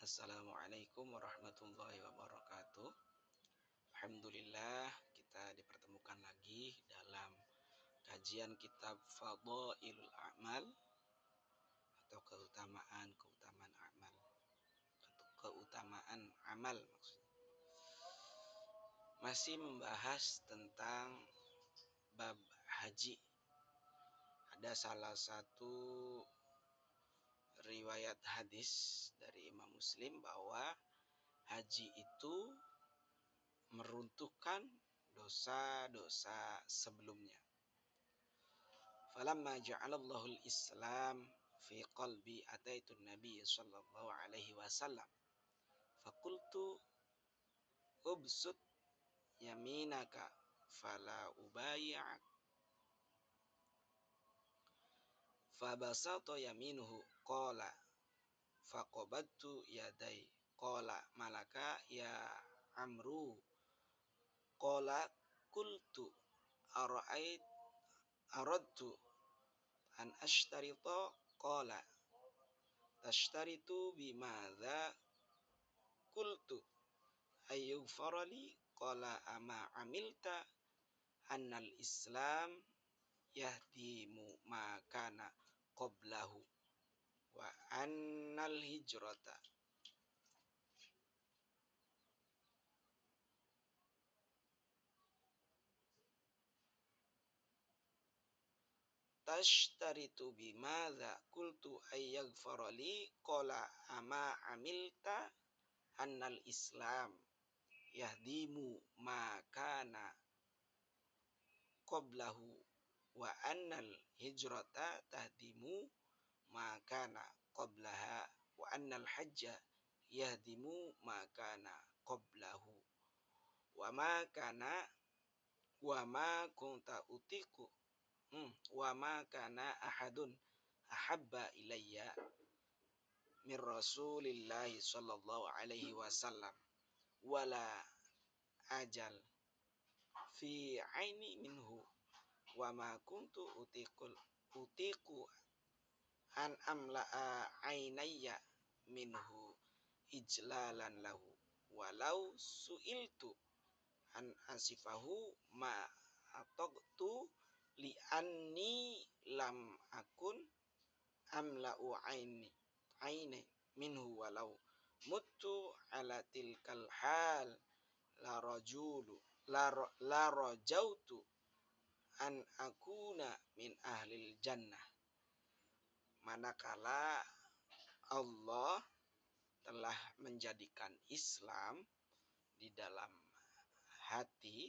Assalamualaikum warahmatullahi wabarakatuh. Alhamdulillah kita dipertemukan lagi dalam kajian kitab Fadhailul A'mal atau keutamaan amal. Keutamaan amal maksudnya. Masih membahas tentang bab haji. Ada salah satu riwayat hadis dari Imam Muslim bahwa haji itu meruntuhkan dosa-dosa sebelumnya. Falamma ja'alallahu al-Islam fi qalbi ataitu Nabi sallallahu alaihi wasallam. Fakultu ubsut yaminaka fala ubayyi'ak. Fabasata yaminuhu qala faqabattu yadai qala malaka ya Amru qala qultu aradtu an ashtarita qala tashtaritu bimadza qultu ayyughfarali qala ama amilta annal islam yahdimu ma kana qablahu wa annal hijrata tashtaritu bimadza qultu ayyaghfarali qala ama amilta annal islam yahdimu ma kana qablahu wa annal hijrata tahdimu ma kana qablaha wa annal hajja yahdimu ma kana qablahu wa ma kana wa ma kunta utiku wa ma kana ahadun ahabba ilayya min rasulillahi sallallahu alaihi wasallam wala ajal fi aini minhu wa ma kuntu utiku an amla'a ainayya minhu ijlalan lahu walau su'iltu an asifahu ma ataqtu li anni lam akun amla'u aini minhu walau muttu ala tilkal hal la rajautu an akuna min ahlil jannah. Manakala Allah telah menjadikan Islam di dalam hati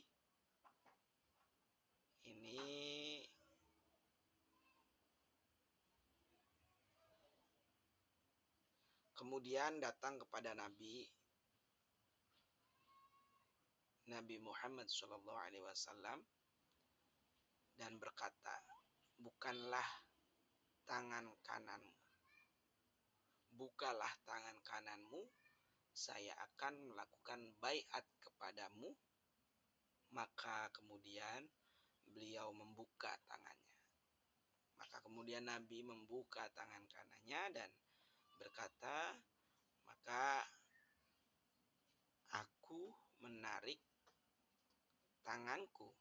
ini, kemudian datang kepada Nabi Muhammad SAW dan berkata, bukalah tangan kananmu, saya akan melakukan baiat kepadamu. Maka kemudian beliau membuka tangannya. Maka kemudian Nabi membuka tangan kanannya dan berkata, maka aku menarik tanganku.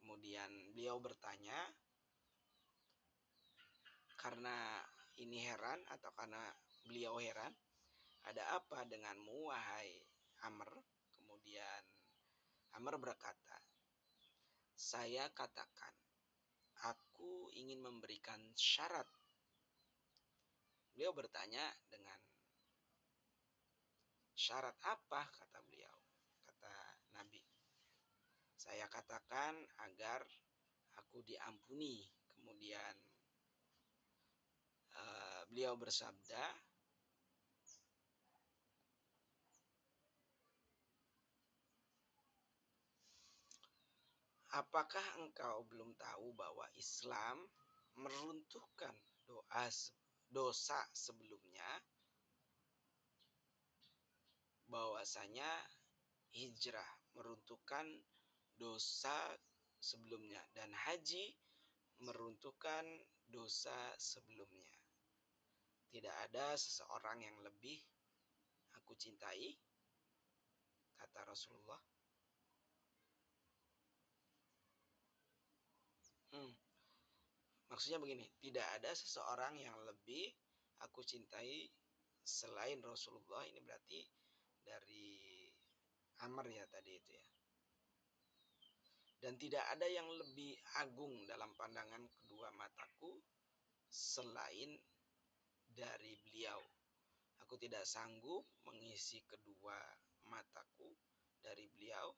Kemudian beliau bertanya, karena ini heran atau karena beliau heran, ada apa denganmu wahai Amr? Kemudian Amr berkata, saya katakan, aku ingin memberikan syarat. Beliau bertanya dengan syarat apa? Kata beliau. Kata Nabi, saya katakan agar aku diampuni. Kemudian beliau bersabda, apakah engkau belum tahu bahwa Islam meruntuhkan dosa sebelumnya? Bahwasanya hijrah meruntuhkan dosa sebelumnya dan haji meruntuhkan dosa sebelumnya. Tidak ada seseorang yang lebih aku cintai, kata Rasulullah. Maksudnya begini, tidak ada seseorang yang lebih aku cintai selain Rasulullah. Ini berarti dari Amr ya tadi itu ya. Dan tidak ada yang lebih agung dalam pandangan kedua mataku selain dari beliau. Aku tidak sanggup mengisi kedua mataku dari beliau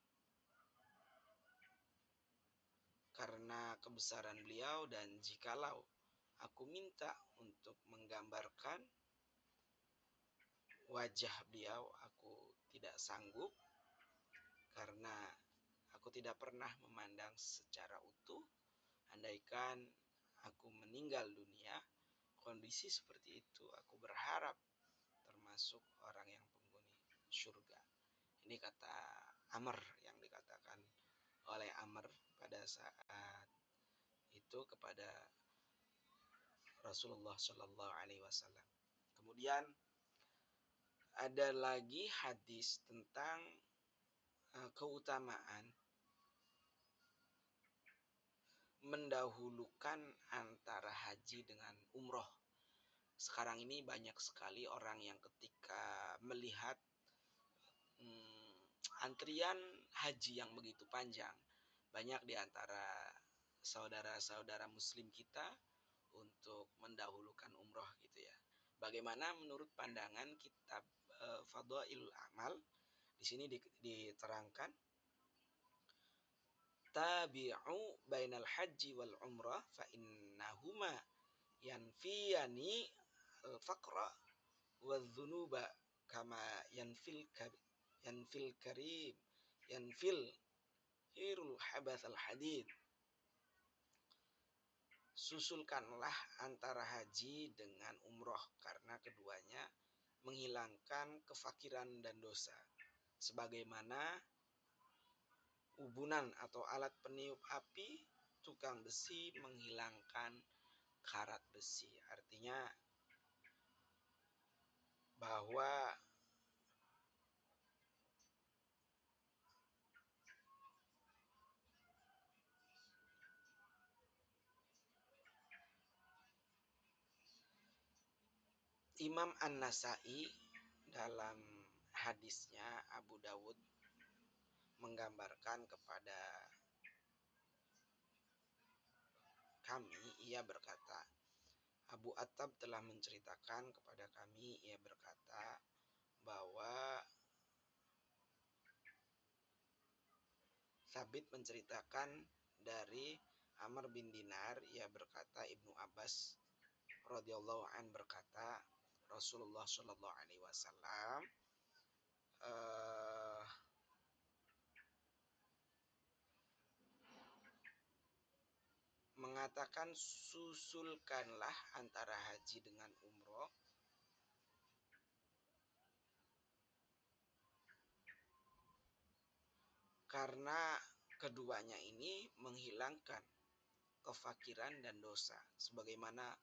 karena kebesaran beliau, dan jikalau aku minta untuk menggambarkan wajah beliau, aku tidak sanggup karena aku tidak pernah memandang secara utuh. Andaikan aku meninggal dunia kondisi seperti itu, aku berharap termasuk orang yang penghuni surga. Ini kata Amr yang dikatakan oleh Amr pada saat itu kepada Rasulullah Shallallahu Alaihi Wasallam. Kemudian ada lagi hadis tentang keutamaan mendahulukan antara haji dengan umroh. Sekarang ini banyak sekali orang yang ketika melihat antrian haji yang begitu panjang, banyak di antara saudara-saudara muslim kita untuk mendahulukan umroh gitu ya. Bagaimana menurut pandangan kitab Fadhailul Amal, di sini diterangkan, tabi'u bainal haji wal umrah fa innahuma yanfiyani al-faqra wadh-dhunuba kama yanfil karim yanfil hirul habath al-hadid. Susulkanlah antara haji dengan umroh karena keduanya menghilangkan kefakiran dan dosa, sebagaimana ubunan atau alat peniup api tukang besi menghilangkan karat besi. Artinya bahwa Imam An-Nasai dalam hadisnya Abu Dawud menggambarkan kepada kami, ia berkata, Abu Attab telah menceritakan kepada kami, ia berkata bahwa Sabit menceritakan dari Amr bin Dinar, ia berkata Ibnu Abbas radhiyallahu an berkata Rasulullah Shallallahu Alaihi Wasallam mengatakan, susulkanlah antara haji dengan umroh karena keduanya ini menghilangkan kefakiran dan dosa, sebagaimana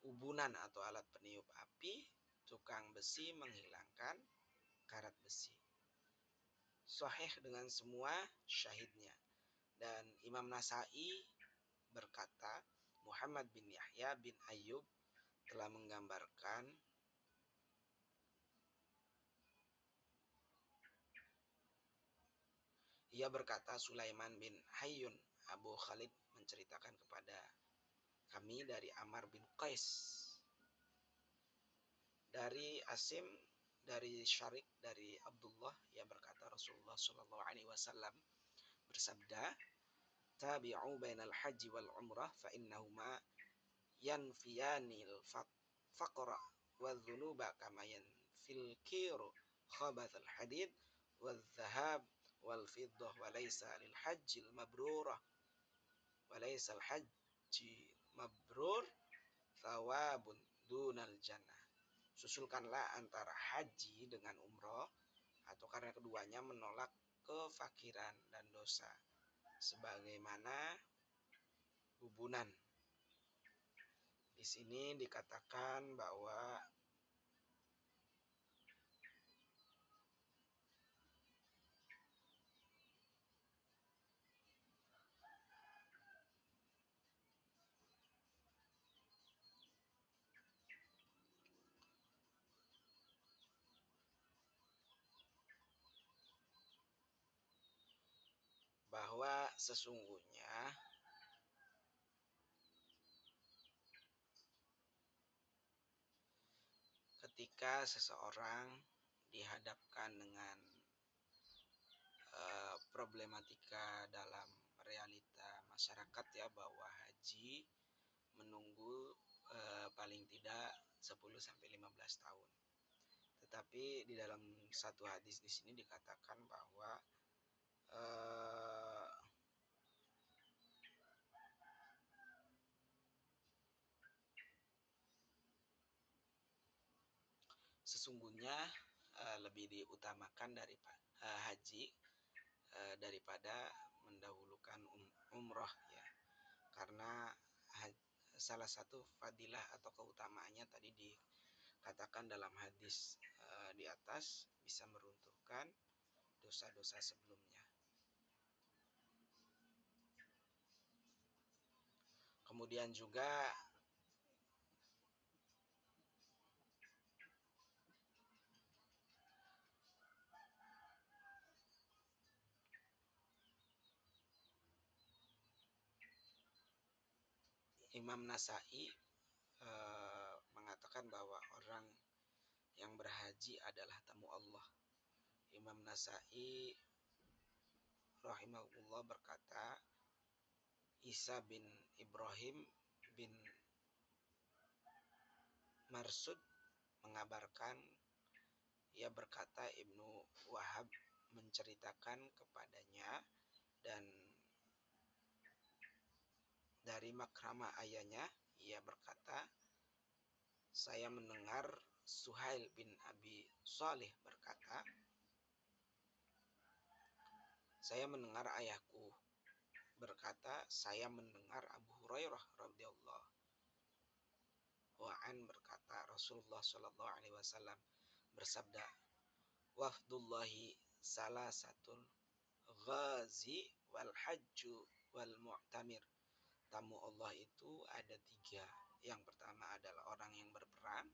ubunan atau alat peniup api tukang besi menghilangkan karat besi. Sahih dengan semua syahidnya. Dan Imam Nasai berkata, Muhammad bin Yahya bin Ayyub telah menggambarkan ia berkata, Sulaiman bin Hayyun Abu Khalid menceritakan kepada kami dari Amr bin Qais, dari Asim, dari Syarik, dari Abdullah, ia berkata Rasulullah Shallallahu Alaihi Wasallam bersabda, tabi'u bainal haji wal umrah fa innahuma yanfiyanil faqra wal dhunuba kama yanfil kiru khabathal hadid wal dhahab wal fiddah wa laysa lil hajjil mabrurah wa laysa al hajji mabrur thawabun dunal jannah. Susulkanlah antara haji dengan umroh, atau karena keduanya menolak kefakiran dan dosa, sebagaimana ubunan. Di sini dikatakan bahwa bahwa sesungguhnya ketika seseorang dihadapkan dengan problematika dalam realita masyarakat ya, bahwa haji menunggu paling tidak 10 sampai 15 tahun. Tetapi di dalam satu hadis di sini dikatakan bahwa eh, sesungguhnya lebih diutamakan daripada haji daripada mendahulukan umroh ya, karena salah satu fadilah atau keutamaannya tadi dikatakan dalam hadis di atas bisa meruntuhkan dosa-dosa sebelumnya. Kemudian juga Imam Nasai mengatakan bahwa orang yang berhaji adalah tamu Allah. Imam Nasai rahimahullah berkata, Isa bin Ibrahim bin Marsud mengabarkan, ia berkata Ibnu Wahab menceritakan kepadanya, dan dari Makramah ayahnya ia berkata, saya mendengar Suhail bin Abi Salih berkata, saya mendengar ayahku berkata, saya mendengar Abu Hurairah radhiyallahu an berkata, Rasulullah Shallallahu alaihi wasallam bersabda, wafdullahi salah satu ghazi wal hajju wal mu'tamir. Tamu Allah itu ada 3. Yang pertama adalah orang yang berperang,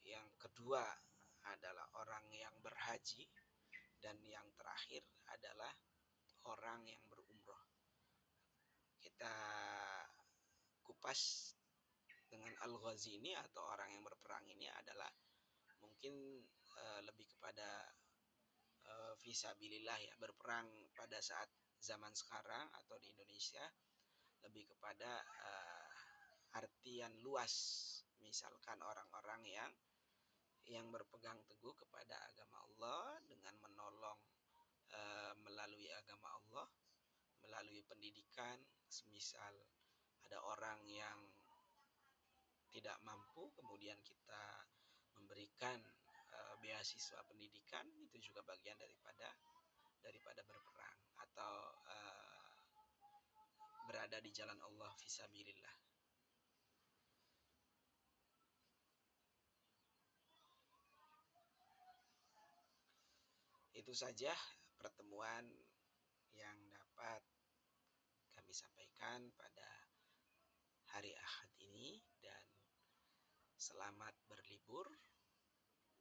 yang kedua adalah orang yang berhaji, dan yang terakhir adalah orang yang berumroh. Kita kupas dengan al-ghazi ini atau orang yang berperang ini adalah mungkin lebih kepada fisabilillah ya, berperang pada saat zaman sekarang atau di Indonesia lebih kepada artian luas, misalkan orang-orang yang berpegang teguh kepada agama Allah dengan menolong melalui agama Allah, melalui pendidikan, semisal ada orang yang tidak mampu kemudian kita memberikan beasiswa pendidikan, itu juga bagian daripada berperang atau berada di jalan Allah fisabilillah. Itu saja pertemuan yang dapat kami sampaikan pada hari Ahad ini, dan selamat berlibur.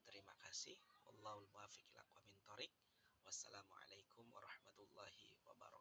Terima kasih. Wallahul muwaffiq ila aqwamit thoriq. Wassalamualaikum warahmatullahi wabarakatuh.